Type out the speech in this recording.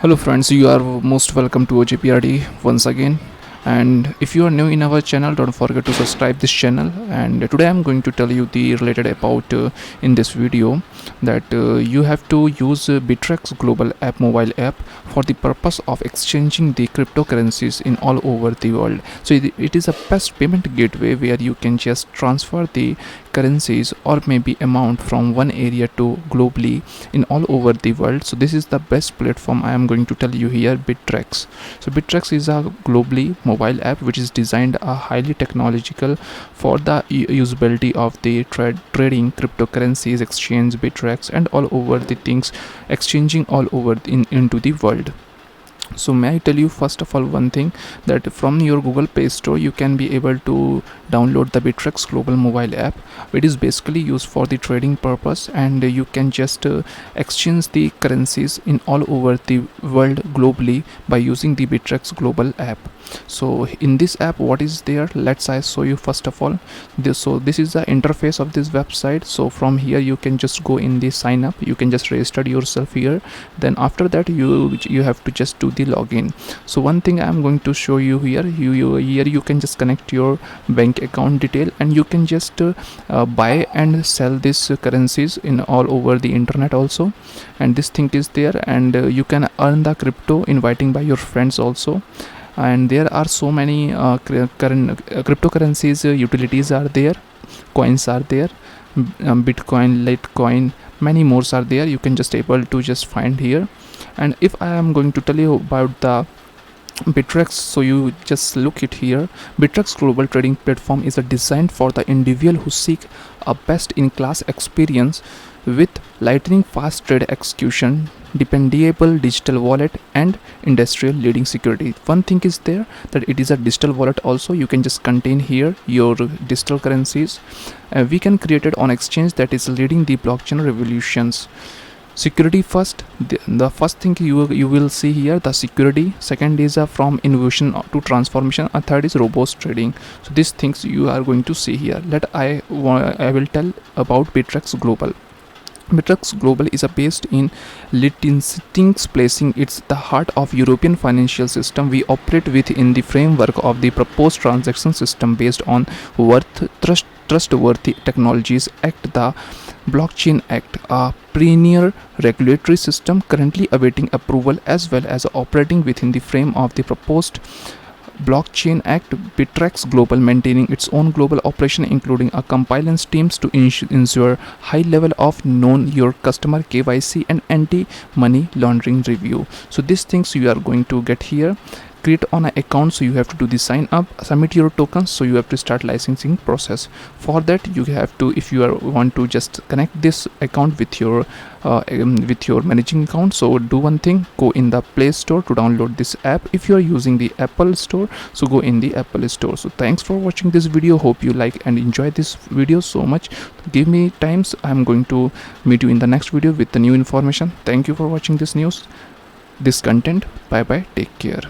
Hello friends, you are most welcome to OJPRD once again. And if you are new in our channel, don't forget to subscribe this channel. And today I'm going to tell you the related about in this video that you have to use Bittrex global app mobile app for the purpose of exchanging the cryptocurrencies in all over the world. So it is a best payment gateway where you can just transfer the currencies or maybe amount from one area to globally in all over the world. So this is the best platform I am going to tell you here, Bittrex. So Bittrex is a globally mobile app which is designed a highly technological for the usability of the trading cryptocurrencies exchange Bittrex and all over the things exchanging all over into the world. So may I tell you first of all one thing, that from your Google Play Store you can be able to download the Bittrex global mobile app. It is basically used for the trading purpose, and you can just exchange the currencies in all over the world globally by using the Bittrex global app. So in this app, what is there, let's I show you first of all this. So this is the interface of this website. So from here you can just go in the sign up, you can just register yourself here. Then after that you have to just do the login. So one thing I'm going to show you here, here you can just connect your bank account detail, and you can just buy and sell these currencies in all over the internet also. And this thing is there, and you can earn the crypto inviting by your friends also. And there are so many cryptocurrencies utilities are there, coins are there, Bitcoin, Litecoin, many more are there. You can just able to just find here. And if I am going to tell you about the Bittrex, so you just look it here. Bittrex global trading platform is designed for the individual who seek a best in class experience with lightning fast trade execution, dependable digital wallet, and industrial leading security. One thing is there, that it is a digital wallet also. You can just contain here your digital currencies. We can create it on exchange that is leading the blockchain revolutions. Security first, the first thing you will see here, the security. Second is from innovation to transformation, and third is robust trading. So these things you are going to see here. I will tell about Bittrex global. Bittrex Global is based in Liechtenstein, placing it's the heart of European financial system. We operate within the framework of the proposed transaction system based on Trustworthy Technologies Act, the Blockchain Act, a premier regulatory system currently awaiting approval, as well as operating within the frame of the proposed Blockchain Act. Bittrex Global maintaining its own global operation, including a compliance teams to ensure high level of known your customer KYC and anti-money laundering review. So these things you are going to get here. Create on an account, so you have to do the sign up, submit your tokens, so you have to start licensing process. For that you have to, if you want to just connect this account with your managing account, so do one thing, go in the Play Store to download this app. If you are using the Apple Store, so go in the Apple Store. So thanks for watching this video, hope you like and enjoy this video so much. Give me times, I'm going to meet you in the next video with the new information. Thank you for watching this content. Bye bye, take care.